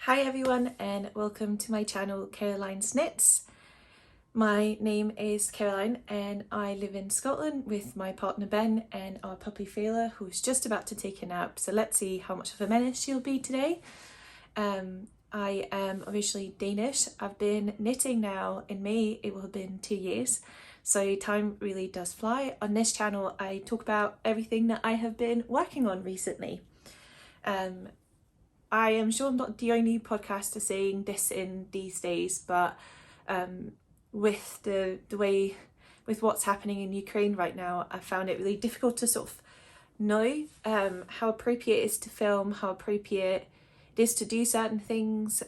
Hi everyone and welcome to my channel Karoline's Knits. My name is Karoline and I live in Scotland with my partner Ben and our puppy Fela, who's just about to take a nap, so let's see how much of a menace she'll be today. I am originally Danish. I've been knitting now. In May it will have been 2 years, so time really does fly. On this channel I talk about everything that I have been working on recently. I am sure I'm not the only podcaster saying this in these days, but with the way, with what's happening in Ukraine right now, I found it really difficult to sort of know how appropriate it is to film, how appropriate it is to do certain things.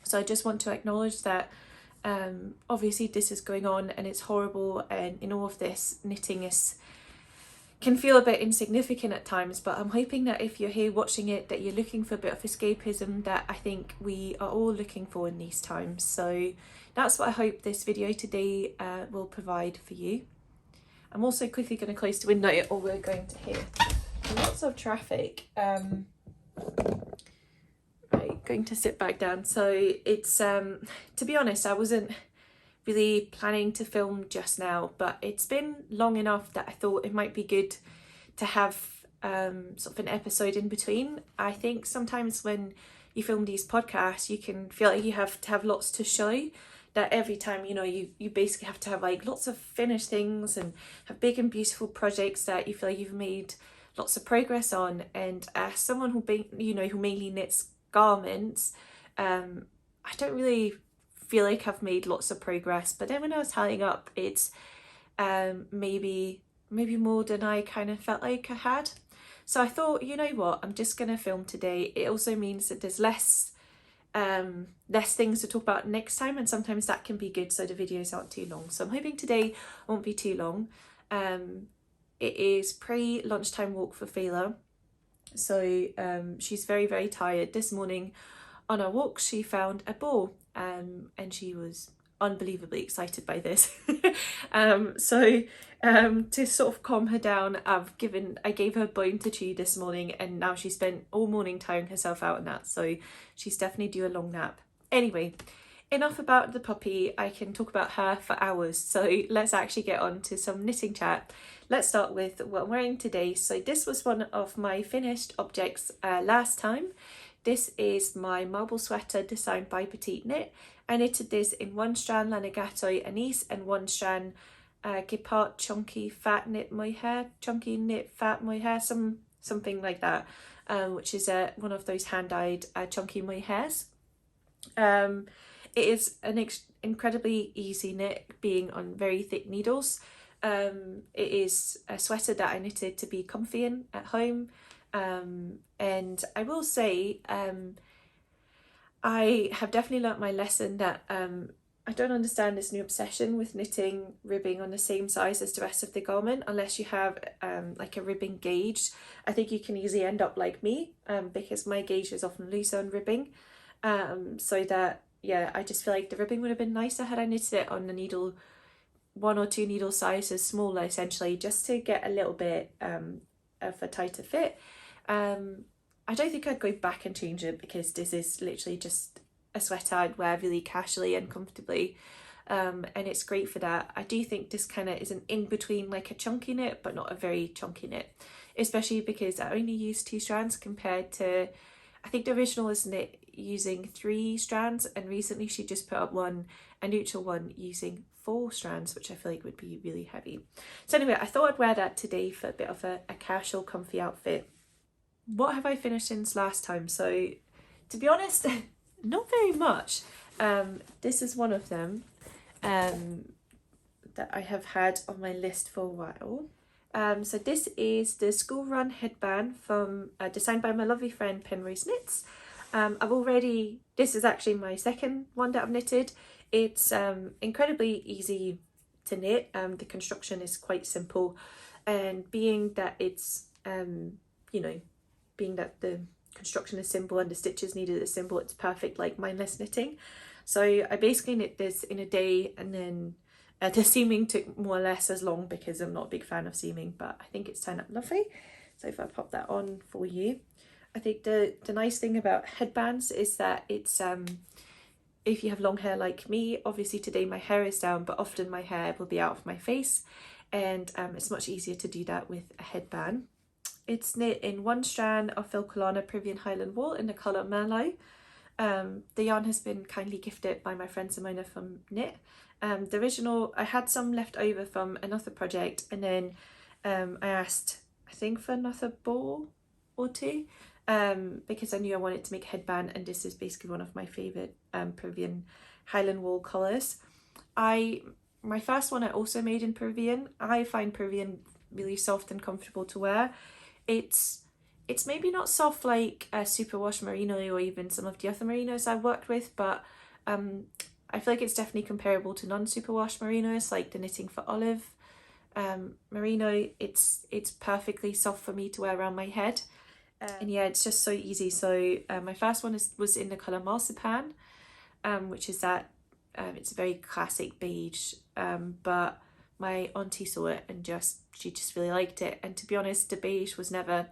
So I just want to acknowledge that obviously this is going on and it's horrible, and in all of this, knitting can feel a bit insignificant at times, but I'm hoping that if you're here watching it, that you're looking for a bit of escapism that I think we are all looking for in these times. So that's what I hope this video today will provide for you. I'm also quickly going to close the window or we're going to hear lots of traffic. Right, going to sit back down. So it's, to be honest, I wasn't really planning to film just now, but it's been long enough that I thought it might be good to have sort of an episode in between. I think sometimes when you film these podcasts, you can feel like you have to have lots to show, that every time, you know, you basically have to have like lots of finished things and have big and beautiful projects that you feel like you've made lots of progress on. And as someone who mainly knits garments, I don't really feel like I've made lots of progress. But then when I was tallying up, it's maybe more than I kind of felt like I had. So I thought, you know what, I'm just gonna film today. It also means that there's less things to talk about next time, and sometimes that can be good so the videos aren't too long. So I'm hoping today won't be too long. It is pre-lunchtime walk for Fela, so she's very tired. This morning on our walk she found a ball, and she was unbelievably excited by this. So to sort of calm her down, I gave her a bone to chew this morning, and now she spent all morning tiring herself out on that, so she's definitely due a long nap. Anyway, enough about the puppy. I can talk about her for hours, so let's actually get on to some knitting chat. Let's start with what I'm wearing today. So this was one of my finished objects last time. This is my marble sweater designed by Petite Knit. I knitted this in 1 strand Lanigato Anise and 1 strand Gepard Chunky Knit Mohair, Chunky Knit Fat Mohair, something like that, which is one of those hand-dyed chunky mohairs. It is an incredibly easy knit, being on very thick needles. It is a sweater that I knitted to be comfy in at home. And I will say, I have definitely learnt my lesson that I don't understand this new obsession with knitting ribbing on the same size as the rest of the garment unless you have like a ribbing gauge. I think you can easily end up like me, because my gauge is often looser on ribbing, so that, yeah, I just feel like the ribbing would have been nicer had I knitted it on the needle 1 or 2 needle sizes smaller, essentially, just to get a little bit of a tighter fit. I don't think I'd go back and change it, because this is literally just a sweater I'd wear really casually and comfortably, and it's great for that. I do think this kind of is an in-between, like a chunky knit but not a very chunky knit, especially because I only use 2 strands compared to, I think the original was knit using 3 strands, and recently she just put up a neutral one using 4 strands, which I feel like would be really heavy. So anyway, I thought I'd wear that today for a bit of a casual comfy outfit. What have I finished since last time? So to be honest, not very much. This is one of them that I have had on my list for a while. So this is the school run headband from designed by my lovely friend Penrose Knits. This is actually my second one that I've knitted. It's incredibly easy to knit. The construction is quite simple, and being that it's being that the construction is simple and the stitches needed are simple, it's perfect like mindless knitting. So I basically knit this in a day, and then the seaming took more or less as long because I'm not a big fan of seaming, but I think it's turned out lovely. So if I pop that on for you, I I think the nice thing about headbands is that it's if you have long hair like me, obviously today my hair is down, but often my hair will be out of my face, and it's much easier to do that with a headband. It's knit in 1 strand of Filcolana Peruvian Highland wool in the colour Merlot. The yarn has been kindly gifted by my friend Simona from Knit. The original, I had some left over from another project, and then I asked, I think, for another ball or two, because I knew I wanted to make a headband, and this is basically one of my favourite Peruvian Highland wool colours. My first one I also made in Peruvian. I find Peruvian really soft and comfortable to wear. It's maybe not soft like a superwash merino or even some of the other merinos I've worked with, but I feel like it's definitely comparable to non-superwash merinos, like the Knitting for Olive merino. It's perfectly soft for me to wear around my head, and yeah, it's just so easy. So my first one was in the colour Marzipan, which is that it's a very classic beige, but my auntie saw it and she just really liked it, and to be honest, the beige was never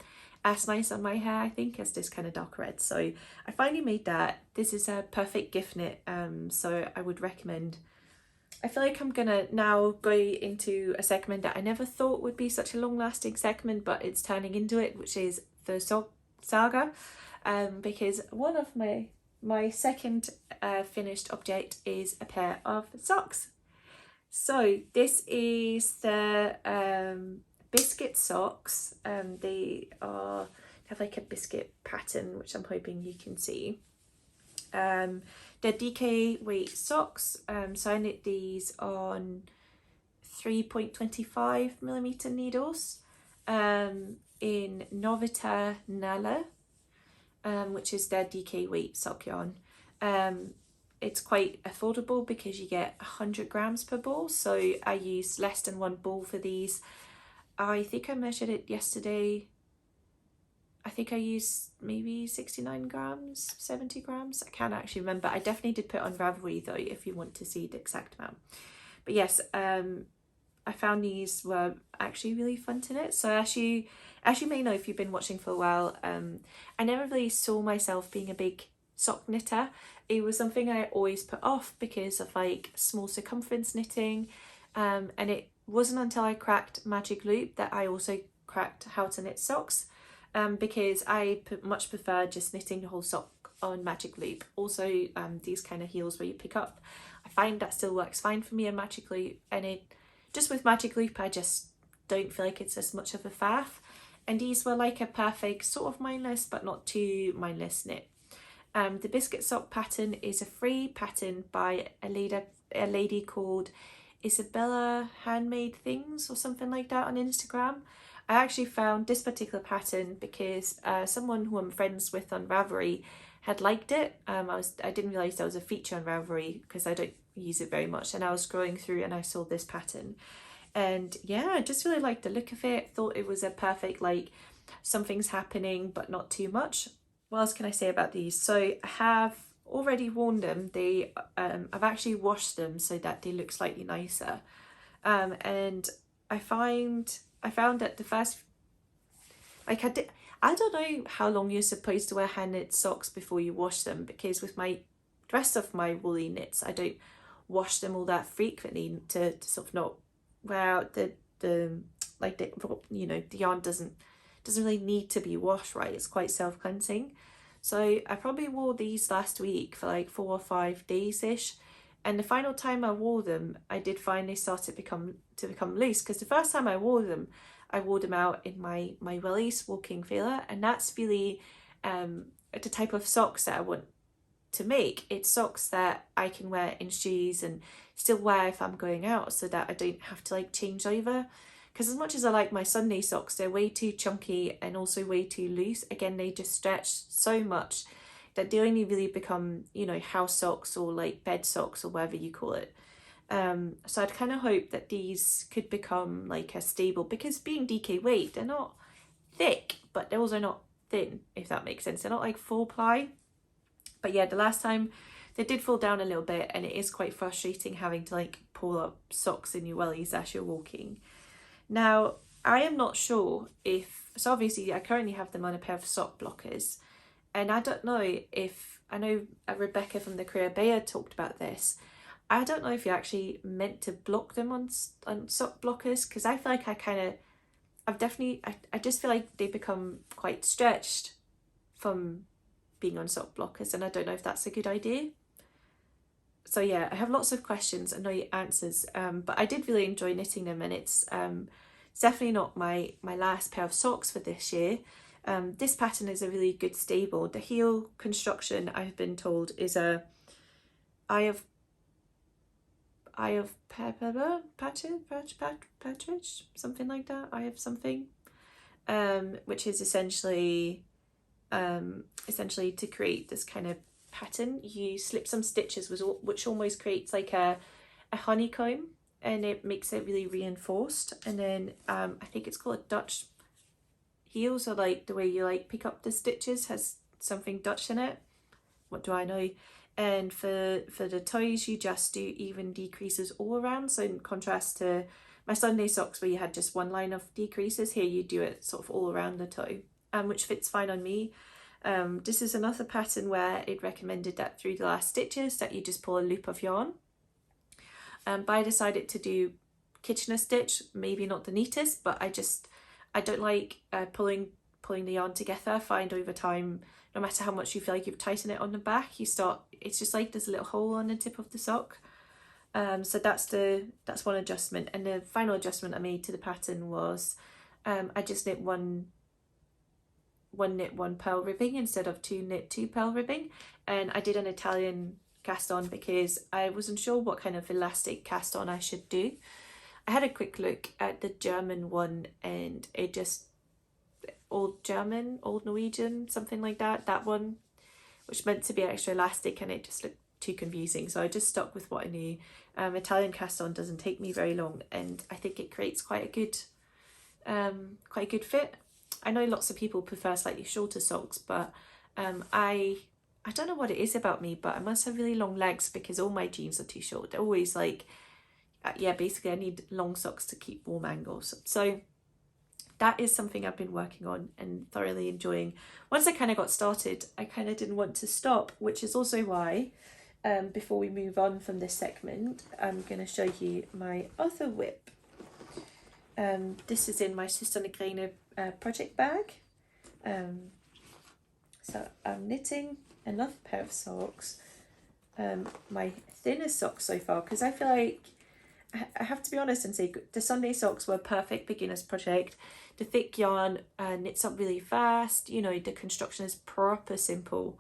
as nice on my hair, I think, as this kind of dark red. So I finally made that. This is a perfect gift knit, so I would recommend. I feel like I'm gonna now go into a segment that I never thought would be such a long-lasting segment, but it's turning into it, which is the Sock Saga, because one of my second finished object is a pair of socks. So this is the Biscuit socks. They have like a biscuit pattern, which I'm hoping you can see. They're DK weight socks, so I knit these on 3.25mm needles in Novita Nala, which is their DK weight sock yarn. It's quite affordable because you get 100 grams per ball, so I use less than 1 ball for these. I think I measured it yesterday. I think I used maybe 69 grams, 70 grams. I can't actually remember. I definitely did put on Ravelry though, if you want to see the exact amount. But yes, I found these were actually really fun to knit. So as you may know if you've been watching for a while, I never really saw myself being a big sock knitter. It was something I always put off because of like small circumference knitting, and it wasn't until I cracked Magic Loop that I also cracked how to knit socks, because I much prefer just knitting the whole sock on Magic Loop. Also these kind of heels where you pick up, I find that still works fine for me in Magic Loop, and it just with Magic Loop I just don't feel like it's as much of a faff, and these were like a perfect sort of mindless but not too mindless knit. The Biscuit sock pattern is a free pattern by a lady called Isabella Handmade Things or something like that on Instagram. I actually found this particular pattern because someone who I'm friends with on Ravelry had liked it. I didn't realise there was a feature on Ravelry because I don't use it very much, and I was scrolling through and I saw this pattern, and yeah, I just really liked the look of it. Thought it was a perfect, like, something's happening but not too much. What else can I say about these? So I have already worn them. They I've actually washed them so that they look slightly nicer, and I found that the first, like, I don't know how long you're supposed to wear hand knit socks before you wash them, because with the rest of my woolly knits I don't wash them all that frequently to sort of not wear out the you know, the yarn doesn't really need to be washed, right? It's quite self-cleansing. So I probably wore these last week for like 4 or 5 days ish, and the final time I wore them I did find they started to become loose, because the first time I wore them out in my wellies walking feeler, and that's really the type of socks that I want to make. It's socks that I can wear in shoes and still wear if I'm going out, so that I don't have to like change over. Because as much as I like my Sunday socks, they're way too chunky and also way too loose. Again, they just stretch so much that they only really become, you know, house socks or like bed socks or whatever you call it. So I'd kind of hope that these could become like a stable, because being DK weight, they're not thick, but they're also not thin, if that makes sense. They're not like 4-ply. But yeah, the last time they did fall down a little bit, and it is quite frustrating having to like pull up socks in your wellies as you're walking. Now, I am not sure if, so obviously I currently have them on a pair of sock blockers, and I don't know if, I know Rebecca from the Career Bear talked about this. I don't know if you're actually meant to block them on sock blockers, because I feel like I just feel like they become quite stretched from being on sock blockers, and I don't know if that's a good idea. So yeah, I have lots of questions and no answers, but I did really enjoy knitting them, and it's definitely not my last pair of socks for this year. This pattern is a really good stable. The heel construction, I've been told, is a eye of patridge, something like that. Eye of something, which is essentially to create this kind of pattern. You slip some stitches, which almost creates like a honeycomb, and it makes it really reinforced. And then I think it's called a Dutch heel, so like the way you like pick up the stitches has something Dutch in it. What do I know? And for the toes, you just do even decreases all around. So in contrast to my Sunday socks where you had just one line of decreases, here you do it sort of all around the toe, which fits fine on me. This is another pattern where it recommended that through the last stitches that you just pull a loop of yarn. But I decided to do Kitchener stitch, maybe not the neatest, but I don't like pulling the yarn together. I find over time, no matter how much you feel like you've tightened it on the back, it's just like there's a little hole on the tip of the sock. So that's one adjustment. And the final adjustment I made to the pattern was I just knit one knit one purl ribbing instead of two knit two purl ribbing, and I did an Italian cast on because I wasn't sure what kind of elastic cast on I should do. I had a quick look at the German one, and it just old German, old Norwegian, something like that one, which meant to be extra elastic, and it just looked too confusing, so I just stuck with what I knew. Italian cast on doesn't take me very long, and I think it creates quite a good fit. I know lots of people prefer slightly shorter socks, but I don't know what it is about me, but I must have really long legs because all my jeans are too short. They're always like, yeah, basically I need long socks to keep warm angles. So that is something I've been working on and thoroughly enjoying. Once I kind of got started, I kind of didn't want to stop, which is also why, before we move on from this segment, I'm going to show you my other whip. This is in my Sysleriget project bag. So I'm knitting another pair of socks, my thinnest socks so far, because I feel like I have to be honest and say the Sunday socks were a perfect beginner's project. The thick yarn knits up really fast, you know, the construction is proper simple,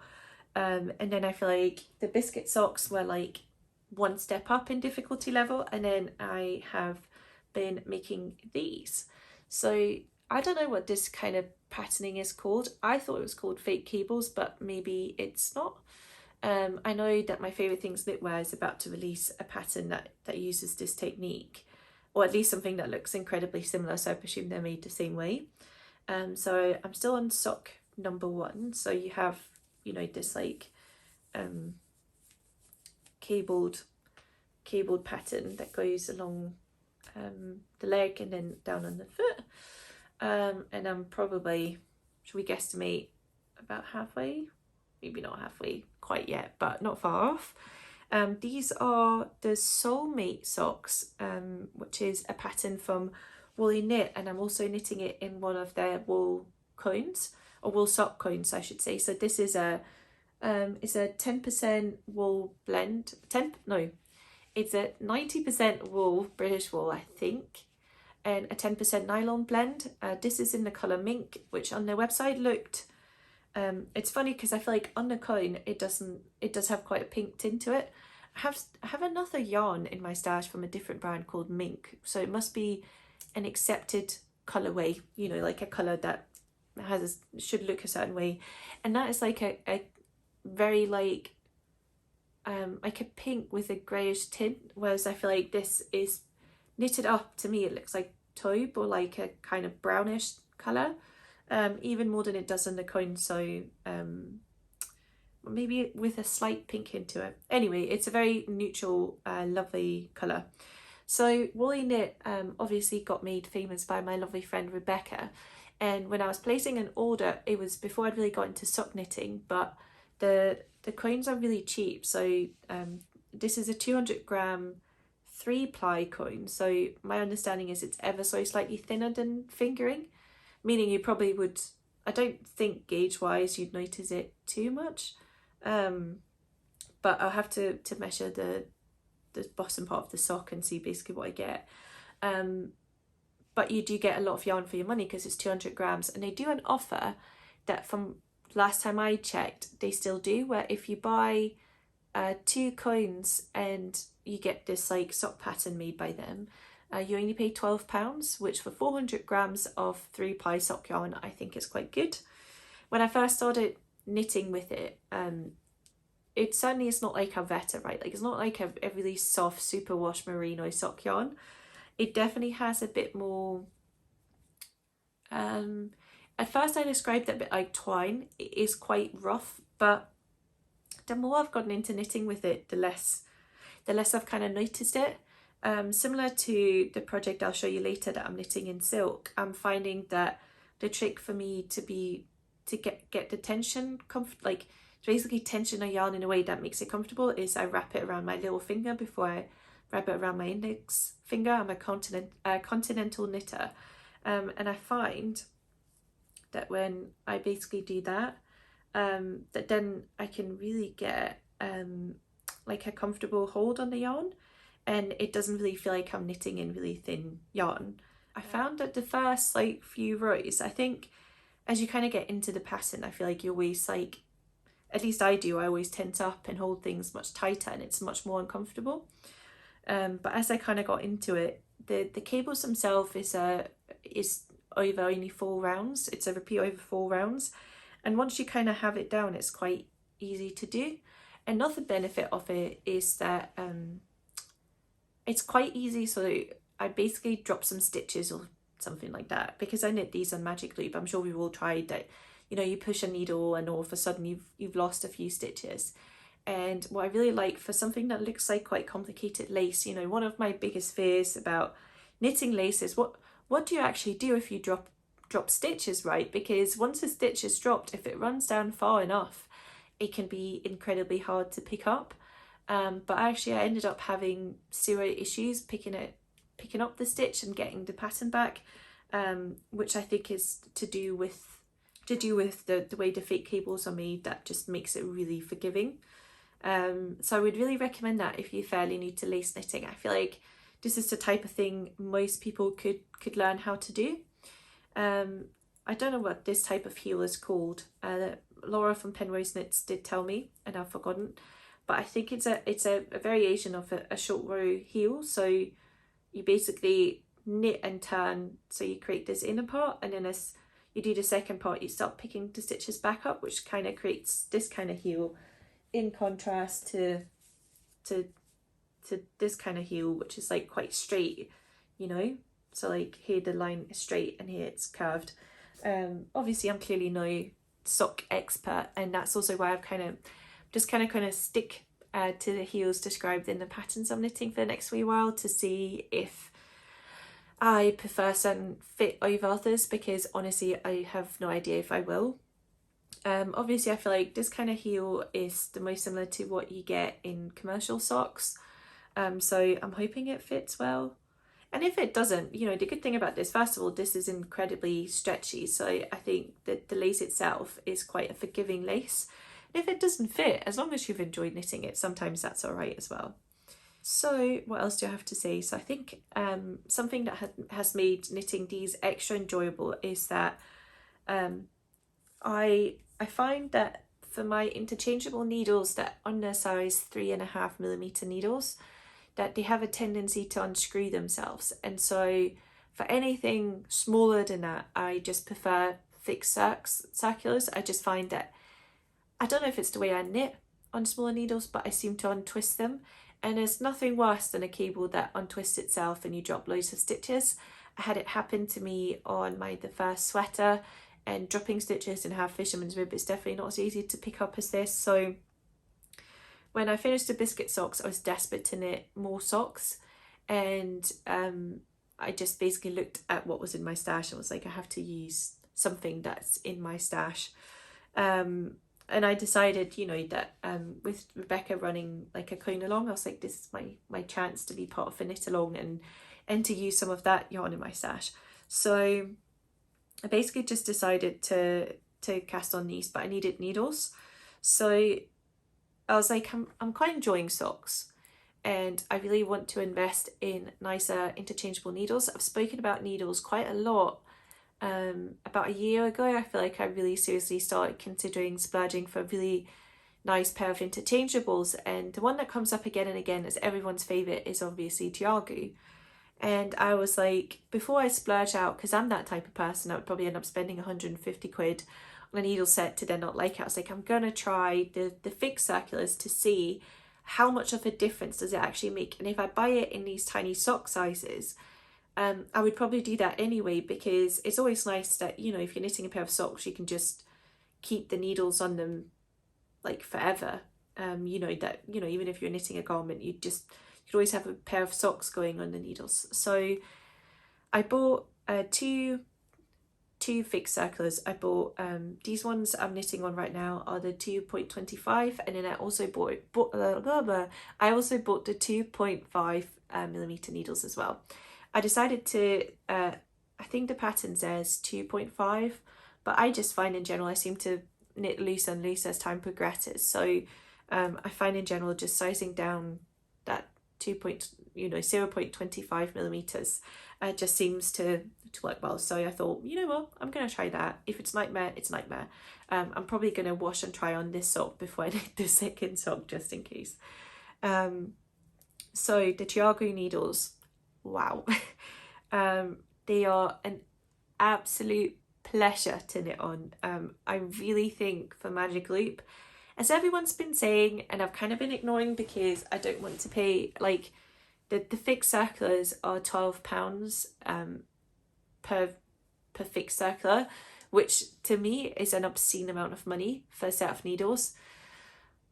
and then I feel like the Biscuit socks were like one step up in difficulty level, and then I have been making these. So I don't know what this kind of patterning is called. I thought it was called fake cables, but maybe it's not. I know that my favourite things knitwear is about to release a pattern that uses this technique, or at least something that looks incredibly similar, so I presume they're made the same way. So I'm still on sock number 1. So you have, you know, this like cabled pattern that goes along the leg and then down on the foot, and I'm probably, should we guesstimate, about halfway, maybe not halfway quite yet, but not far off. These are the Soulmate socks, which is a pattern from Woolyknit, and I'm also knitting it in one of their wool cones, or wool sock cones I should say. So this is a 10% wool blend, it's a 90% wool, British wool I think, and a 10% nylon blend. This is in the colour Mink, which on their website looked, it's funny because I feel like on the cone it does have quite a pink tint to it. I have another yarn in my stash from a different brand called Mink, so it must be an accepted colourway, you know, like a colour that should look a certain way, and that is like a very like a pink with a greyish tint, whereas I feel like this is knitted up, to me it looks like taupe, or like a kind of brownish colour, even more than it does on the cone, so maybe with a slight pink hint to it. Anyway, it's a very neutral lovely colour. So Woolyknit obviously got made famous by my lovely friend Rebecca, and when I was placing an order, it was before I'd really got into sock knitting, but the coins are really cheap. So this is a 200-gram 3-ply coin, so my understanding is it's ever so slightly thinner than fingering, meaning you probably would, I don't think gauge wise you'd notice it too much, but I'll have to measure the bottom part of the sock and see basically what I get. But you do get a lot of yarn for your money because it's 200 grams, and they do an offer that from last time I checked they still do, where if you buy 2 coins and you get this like sock pattern made by them, you only pay £12, which for 400 grams of 3-ply sock yarn I think is quite good. When I first started knitting with it, it certainly is not like a Veta, right? Like it's not like a really soft superwash merino sock yarn. It definitely has a bit more, at first I described it a bit like twine. It is quite rough, but the more I've gotten into knitting with it, the less I've kind of noticed it. Similar to the project I'll show you later that I'm knitting in silk, I'm finding that the trick for me to get the tension, like to basically tension a yarn in a way that makes it comfortable, is I wrap it around my little finger before I wrap it around my index finger. I'm a continental knitter, and I find that when I basically do that, that then I can really get like a comfortable hold on the yarn, and it doesn't really feel like I'm knitting in really thin yarn. I found that the first like few rows, I think as you kind of get into the pattern, I feel like you always like, at least I do, I always tense up and hold things much tighter, and it's much more uncomfortable. But as I kind of got into it, the cables themselves is over only 4 rounds. It's a repeat over 4 rounds, and once you kind of have it down, it's quite easy to do. Another benefit of it is that it's quite easy, so I basically drop some stitches or something like that, because I knit these on magic loop. I'm sure we've all tried that, you know, you push a needle and all of a sudden you've lost a few stitches. And what I really like for something that looks like quite complicated lace, you know, one of my biggest fears about knitting lace is what do you actually do if you drop stitches, right? Because once a stitch is dropped, if it runs down far enough, it can be incredibly hard to pick up. But actually I ended up having 0 issues picking up the stitch and getting the pattern back, which I think is to do with the way the fake cables are made. That just makes it really forgiving. So I would really recommend that if you're fairly new to lace knitting. I feel like this is the type of thing most people could learn how to do. I don't know what this type of heel is called. Laura from Penrose Knits did tell me, and I've forgotten, but I think it's a variation of a short row heel. So you basically knit and turn, so you create this inner part, and then as you do the second part, you start picking the stitches back up, which kind of creates this kind of heel, in contrast to this kind of heel, which is like quite straight, you know. So like here the line is straight and here it's curved. Obviously I'm clearly no sock expert, and that's also why I've kind of stick to the heels described in the patterns I'm knitting for the next wee while, to see if I prefer certain fit over others, because honestly I have no idea if I will. Obviously I feel like this kind of heel is the most similar to what you get in commercial socks, so I'm hoping it fits well. And if it doesn't, you know, the good thing about this, first of all, this is incredibly stretchy, so I think that the lace itself is quite a forgiving lace. And if it doesn't fit, as long as you've enjoyed knitting it, sometimes that's all right as well. So what else do I have to say? So I think something that has made knitting these extra enjoyable is that I find that for my interchangeable needles that undersized 3.5mm needles, that they have a tendency to unscrew themselves, and so for anything smaller than that, I just prefer fixed circulars. I just find that, I don't know if it's the way I knit on smaller needles, but I seem to untwist them, and there's nothing worse than a cable that untwists itself and you drop loads of stitches. I had it happen to me on the first sweater, and dropping stitches in half fisherman's rib is definitely not as easy to pick up as this. So when I finished the biscuit socks, I was desperate to knit more socks, and I just basically looked at what was in my stash and was like, I have to use something that's in my stash. And I decided, you know, that with Rebecca running like a cone along, I was like, this is my chance to be part of a knit along and to use some of that yarn in my stash. So I basically just decided to cast on these, but I needed needles. So I was like, I'm quite enjoying socks, and I really want to invest in nicer interchangeable needles. I've spoken about needles quite a lot. About a year ago, I feel like I really seriously started considering splurging for a really nice pair of interchangeables, and the one that comes up again and again as everyone's favourite is obviously Tiago. And I was like, before I splurge out, because I'm that type of person, I would probably end up spending 150 quid on a needle set to then not like it. I was like, I'm gonna try the fixed circulars to see how much of a difference does it actually make, and if I buy it in these tiny sock sizes, I would probably do that anyway, because it's always nice that, you know, if you're knitting a pair of socks, you can just keep the needles on them like forever. You know, that, you know, even if you're knitting a garment, you could always have a pair of socks going on the needles. So I bought two fixed circulars. I bought these ones I'm knitting on right now are the 2.25, and then I also bought the 2.5 millimeter needles as well. I decided to I think the pattern says 2.5, but I just find in general I seem to knit looser and looser as time progresses. So I find in general just sizing down that 0.25 millimeters just seems to work well. So I thought, you know what, I'm gonna try that. If it's nightmare, it's nightmare. I'm probably gonna wash and try on this sock before I knit the second sock, just in case. So the Tiago needles, wow. They are an absolute pleasure to knit on. I really think for Magic Loop, as everyone's been saying, and I've kind of been ignoring because I don't want to pay, like, the fixed circulars are £12 per fixed circular, which to me is an obscene amount of money for a set of needles,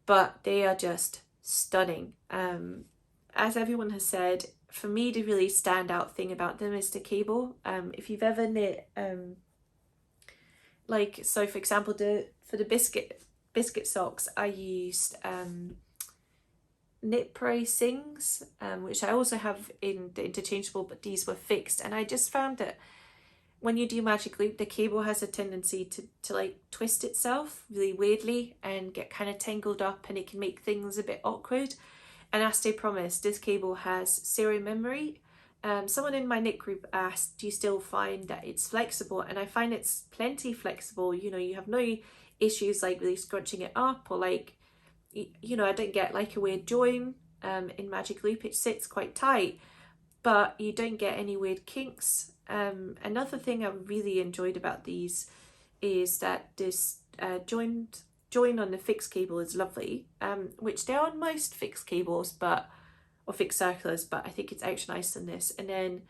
but they are just stunning. As everyone has said, for me the really standout thing about them is the cable. If you've ever knit like, so for example, for the biscuit socks, I used Knit Pro Sings, which I also have in the interchangeable, but these were fixed, and I just found that when you do Magic Loop, the cable has a tendency to like twist itself really weirdly and get kind of tangled up, and it can make things a bit awkward. And as they promised, this cable has zero memory. Someone in my knit group asked, do you still find that it's flexible? And I find it's plenty flexible. You know, you have no issues like really scrunching it up, or like, you know, I don't get like a weird join in Magic Loop. It sits quite tight, but you don't get any weird kinks. Another thing I really enjoyed about these is that this join on the fixed cable is lovely, which they're on most fixed cables, or fixed circulars, but I think it's extra nice on this. And then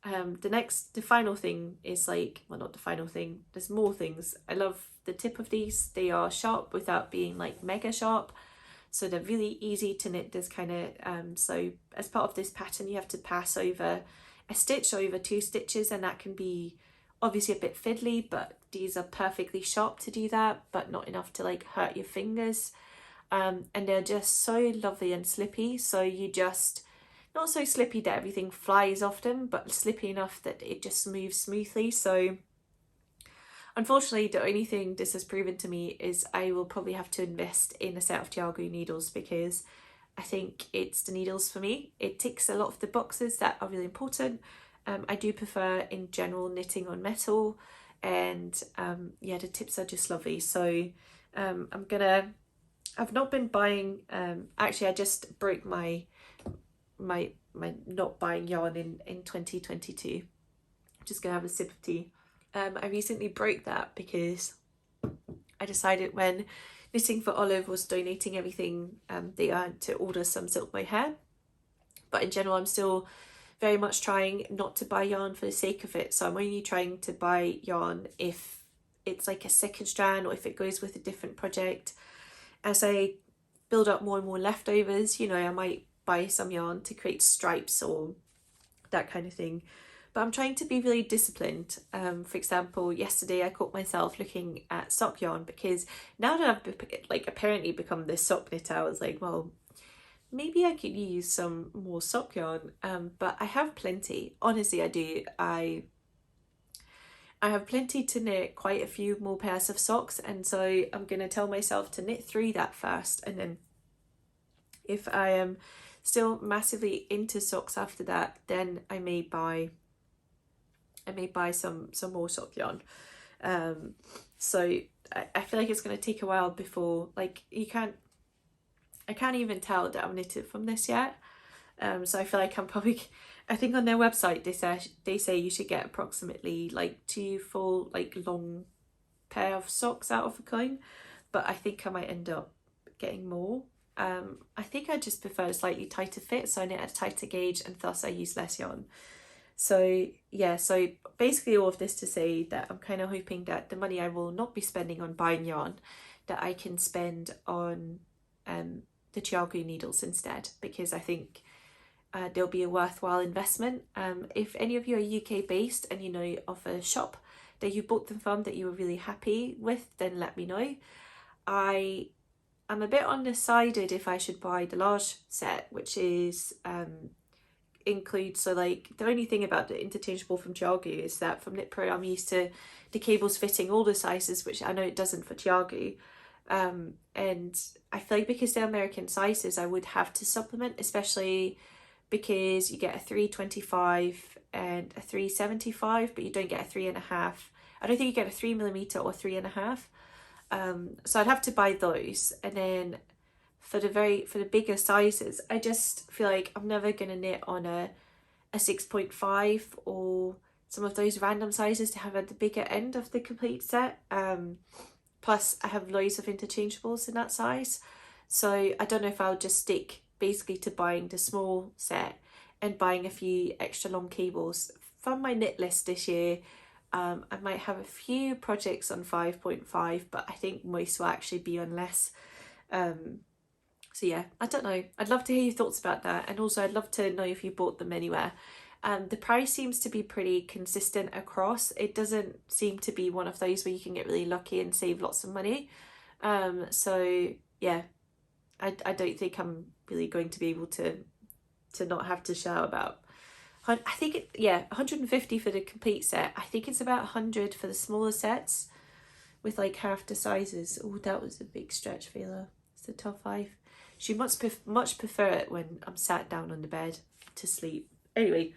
the final thing is like, well, not the final thing, there's more things. I love the tip of these. They are sharp without being like mega sharp, so they're really easy to knit this kind of so as part of this pattern you have to pass over a stitch over 2 stitches, and that can be obviously a bit fiddly, but these are perfectly sharp to do that, but not enough to like hurt your fingers. And they're just so lovely and slippy, so you just, not so slippy that everything flies off them, but slippy enough that it just moves smoothly. So unfortunately, the only thing this has proven to me is I will probably have to invest in a set of Tiago needles, because I think it's the needles for me. It ticks a lot of the boxes that are really important. I do prefer in general knitting on metal, and yeah, the tips are just lovely. So I've not been buying, actually I just broke my not buying yarn in 2022. I'm just gonna have a sip of tea. I recently broke that because I decided when Knitting for Olive was donating everything they earned to order some silk mohair, but in general I'm still very much trying not to buy yarn for the sake of it. So I'm only trying to buy yarn if it's like a second strand, or if it goes with a different project. As I build up more and more leftovers, you know, I might buy some yarn to create stripes or that kind of thing. But I'm trying to be really disciplined. For example, yesterday I caught myself looking at sock yarn, because now that I've like apparently become this sock knitter, I was like, well, maybe I could use some more sock yarn. But I have plenty. Honestly, I do. I have plenty to knit quite a few more pairs of socks, and so I'm going to tell myself to knit through that first, and then if I am still massively into socks after that, then I may buy some more sock yarn. So I feel like it's going to take a while before, like, I can't even tell that I'm knitted from this yet. So I feel like I think on their website they say you should get approximately like 2 full like long pair of socks out of a coin, but I think I might end up getting more. I think I just prefer a slightly tighter fit, so I knit at a tighter gauge, and thus I use less yarn. So yeah, so basically all of this to say that I'm kind of hoping that the money I will not be spending on buying yarn, that I can spend on the Chiagu needles instead, because I think they'll be a worthwhile investment. If any of you are UK based and you know of a shop that you bought them from that you were really happy with, then let me know. I'm a bit undecided if I should buy the large set, which is includes, so like the only thing about the interchangeable from Chiagu is that from Knit Pro I'm used to the cables fitting all the sizes, which I know it doesn't for Chiagu. And I feel like because they're American sizes, I would have to supplement, especially because you get a 325 and a 375, but you don't get a 3.5. I don't think you get a 3mm or 3.5. So I'd have to buy those, and then for the bigger sizes, I just feel like I'm never gonna knit on a 6.5 or some of those random sizes to have at the bigger end of the complete set. Plus I have loads of interchangeables in that size, so I don't know if I'll just stick basically to buying the small set and buying a few extra long cables. From my knit list this year, I might have a few projects on 5.5, but I think most will actually be on less. So yeah, I don't know. I'd love to hear your thoughts about that, and also I'd love to know if you bought them anywhere. The price seems to be pretty consistent across. It doesn't seem to be one of those where you can get really lucky and save lots of money. So yeah, I don't think I'm really going to be able to not have to shout about. I think 150 for the complete set. I think it's about 100 for the smaller sets with like half the sizes. Oh, that was a big stretch, Vela. It's a tough life. She much prefer it when I'm sat down on the bed to sleep. Anyway,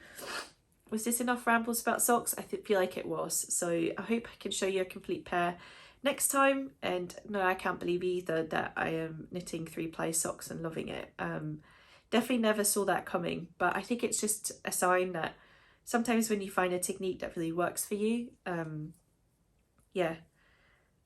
was this enough rambles about socks? I feel like it was. So I hope I can show you a complete pair next time. And no, I can't believe either that I am knitting 3-ply socks and loving it. Definitely never saw that coming, but I think it's just a sign that sometimes when you find a technique that really works for you,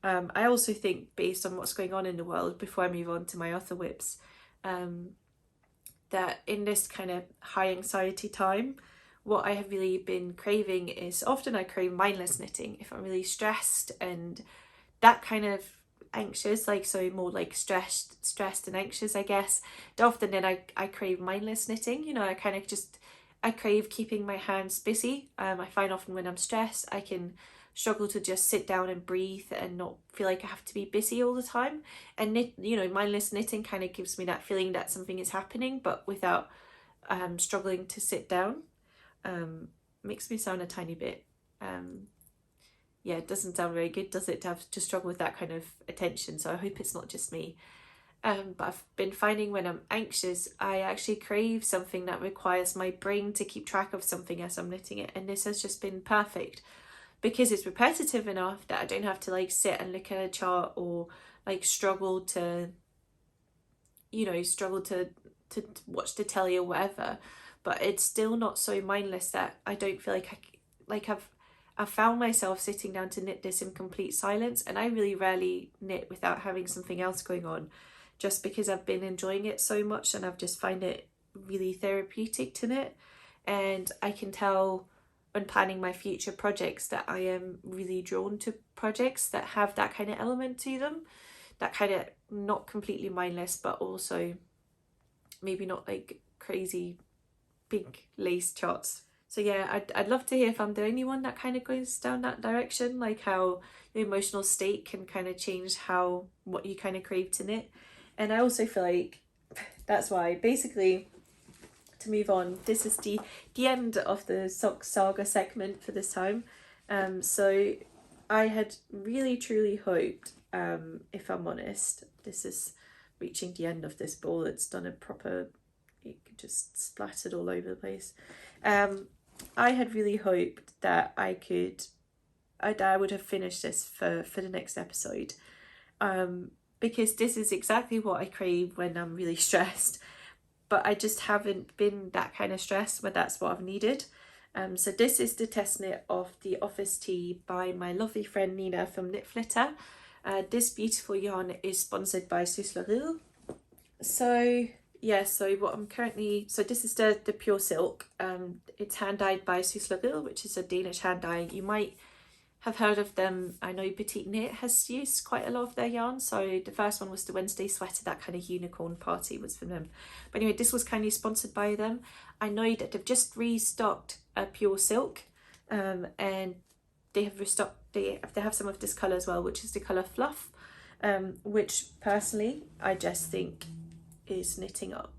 I also think, based on what's going on in the world, before I move on to my other whips, that in this kind of high anxiety time, what I have really been craving is, often I crave mindless knitting if I'm really stressed and that kind of anxious, like, so more like stressed and anxious, I guess. Often then I crave mindless knitting, you know. I crave keeping my hands busy. I find often when I'm stressed I can struggle to just sit down and breathe and not feel like I have to be busy all the time. And mindless knitting kind of gives me that feeling that something is happening, but without struggling to sit down. Makes me sound a tiny bit it doesn't sound very good, does it, to struggle with that kind of attention. So I hope it's not just me. But I've been finding when I'm anxious, I actually crave something that requires my brain to keep track of something as I'm knitting it, and this has just been perfect because it's repetitive enough that I don't have to like sit and look at a chart or like struggle to watch the telly or whatever. But it's still not so mindless that I don't feel like I've found myself sitting down to knit this in complete silence, and I really rarely knit without having something else going on, just because I've been enjoying it so much and I've just find it really therapeutic to knit. And I can tell when planning my future projects that I am really drawn to projects that have that kind of element to them, that kind of not completely mindless but also maybe not like crazy big lace charts. So yeah, I'd love to hear if I'm the only one that kind of goes down that direction, like how your emotional state can kind of change what you kind of crave to knit. And I also feel like that's why, basically, to move on, this is the end of the Sock Saga segment for this time. So I had really truly hoped, if I'm honest, this is reaching the end of this ball, it's done a proper, it just splattered all over the place. I had really hoped that I would have finished this for the next episode, because this is exactly what I crave when I'm really stressed, but I just haven't been that kind of stressed where that's what I've needed. So this is the test knit of the Office Tee by my lovely friend Nina from Knitflitter. This beautiful yarn is sponsored by Sysleriget. So yeah, so what I'm currently, so this is the pure silk. It's hand dyed by Sysleriget, which is a Danish hand dye. You might have heard of them. I know Petite Knit has used quite a lot of their yarn. So the first one was the Wednesday sweater, that kind of unicorn party was from them. But anyway, this was kindly sponsored by them. I know that they've just restocked a pure silk, and they have restocked, they have some of this colour as well, which is the colour Fluff, which personally I just think is knitting up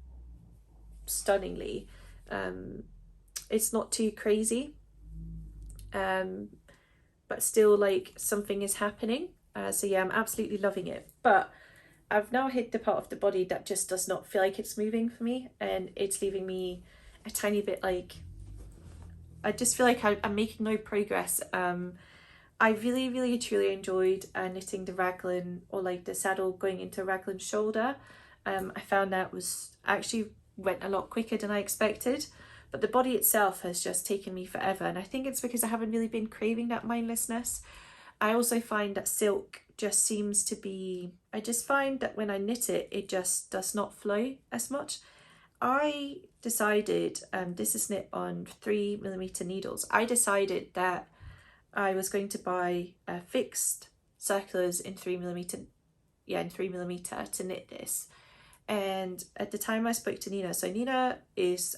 stunningly. It's not too crazy, but still like something is happening. So yeah, I'm absolutely loving it, but I've now hit the part of the body that just does not feel like it's moving for me, and it's leaving me a tiny bit like, I just feel like I'm making no progress. I really truly enjoyed knitting the raglan, or like the saddle going into raglan shoulder. I found that was actually went a lot quicker than I expected, but the body itself has just taken me forever, and I think it's because I haven't really been craving that mindlessness. I also find that silk just seems to be, I just find that when I knit it, it just does not flow as much. I decided, this is knit on 3mm needles, I decided that I was going to buy fixed circulars in 3mm, in 3mm to knit this. And at the time I spoke to Nina, so Nina is,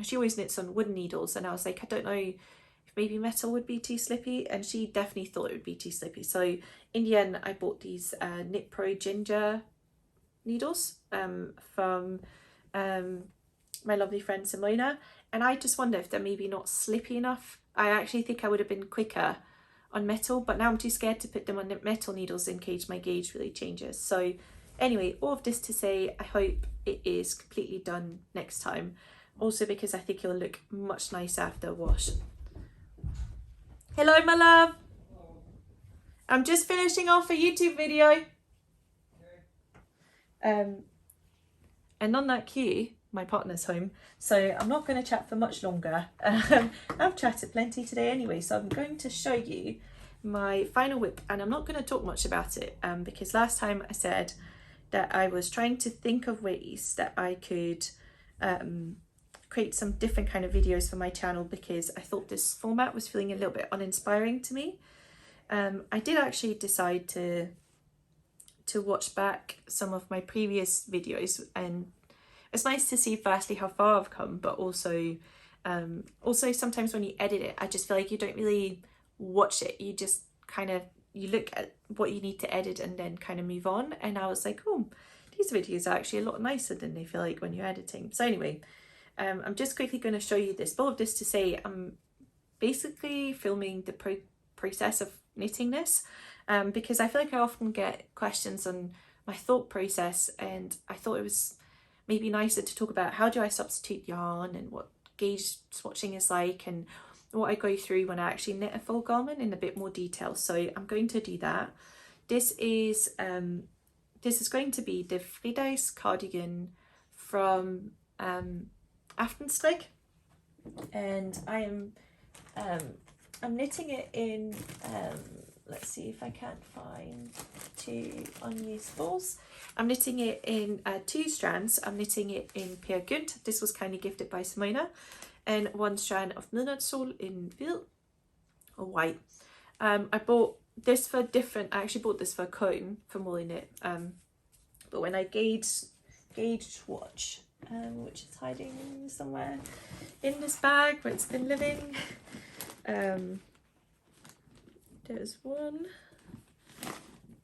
she always knits on wooden needles, and I was like, I don't know if maybe metal would be too slippy, and she definitely thought it would be too slippy. So in the end I bought these Knit Pro Ginger needles from my lovely friend Simona, and I just wonder if they're maybe not slippy enough. I actually think I would have been quicker on metal, but now I'm too scared to put them on metal needles in case my gauge really changes. So anyway, all of this to say, I hope it is completely done next time. Also because I think it will look much nicer after a wash. Hello, my love. I'm just finishing off a YouTube video. And on that cue, my partner's home, so I'm not going to chat for much longer. I've chatted plenty today anyway, so I'm going to show you my final whip, and I'm not going to talk much about it, because last time I said that I was trying to think of ways that I could create some different kind of videos for my channel, because I thought this format was feeling a little bit uninspiring to me. I did actually decide to watch back some of my previous videos, and it's nice to see firstly how far I've come, but also sometimes when you edit it, I just feel like you don't really watch it, you just kind of, you look at what you need to edit and then kind of move on. And I was like, oh, these videos are actually a lot nicer than they feel like when you're editing. So anyway, I'm just quickly going to show you this. All of this to say, I'm basically filming the process of knitting this, because I feel like I often get questions on my thought process, and I thought it was maybe nicer to talk about how do I substitute yarn and what gauge swatching is like, and what I go through when I actually knit a full garment in a bit more detail. So I'm going to do that. This is going to be the Fridagscardigan from Aftenstrikk, and I'm knitting it in, let's see if I can't find 2 unused balls. I'm knitting it in 2 strands. I'm knitting it in Peer Gynt. This was kindly gifted by Simona. And 1 strand of Midnatssol in Hvid or white. I bought this for different, I actually bought this for a comb from Woolyknit. But when I gauge swatch which is hiding somewhere in this bag where it's been living. There's one.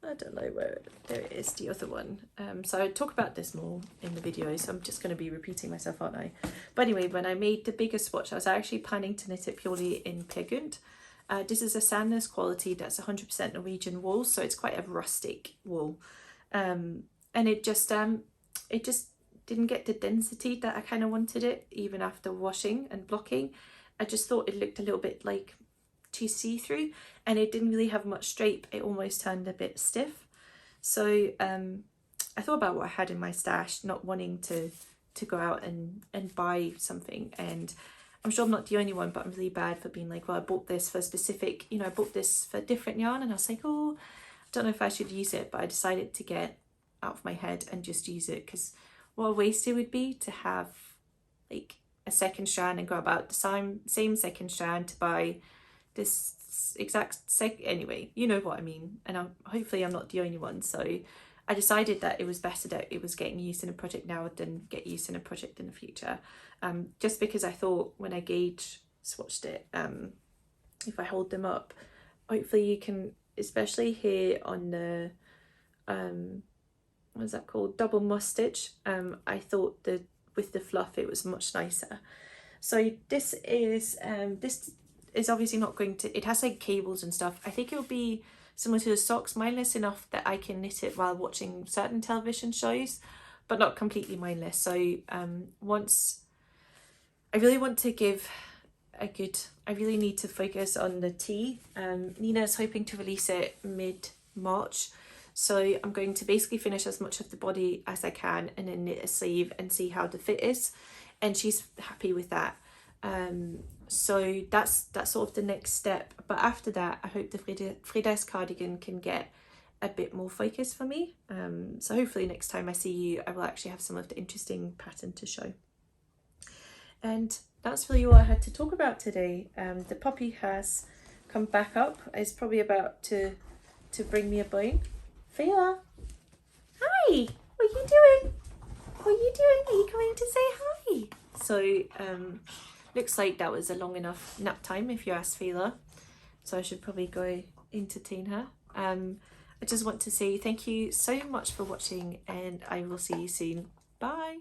I don't know where, there it is, the other one. So I talk about this more in the video, so I'm just going to be repeating myself, aren't I? But anyway, when I made the bigger swatch, I was actually planning to knit it purely in Pigund. This is a sandless quality that's 100% Norwegian wool, so it's quite a rustic wool. And it just didn't get the density that I kind of wanted it, even after washing and blocking. I just thought it looked a little bit like too see-through, and it didn't really have much drape. It almost turned a bit stiff. So I thought about what I had in my stash, not wanting to go out and buy something. And I'm sure I'm not the only one, but I'm really bad for being like, well, I bought this for specific, you know, I bought this for different yarn, and I was like, oh, I don't know if I should use it, but I decided to get out of my head and just use it, because what a waste it would be to have like a second strand and go about the same second strand to buy this exact anyway, you know what I mean. And hopefully I'm not the only one. So I decided that it was better that it was getting used in a project now than get used in a project in the future. Just because I thought when I gauge swatched it, if I hold them up, hopefully you can, especially here on the what is that called, double moss stitch, I thought that with the fluff it was much nicer. So this is obviously not going to, it has like cables and stuff. I think it'll be similar to the socks, mindless enough that I can knit it while watching certain television shows, but not completely mindless. So once I really want to give a good, I really need to focus on the tee. Nina's hoping to release it mid-March, so I'm going to basically finish as much of the body as I can and then knit a sleeve and see how the fit is, and she's happy with that. So that's sort of the next step. But after that, I hope the Fridagscardigan can get a bit more focus for me. So hopefully next time I see you, I will actually have some of the interesting pattern to show. And that's really all I had to talk about today. The puppy has come back up. It's probably about to bring me a bone. Fila, hi, what are you doing? What are you doing? Are you coming to say hi? So looks like that was a long enough nap time if you ask Fila. So I should probably go entertain her. I just want to say thank you so much for watching, and I will see you soon. Bye.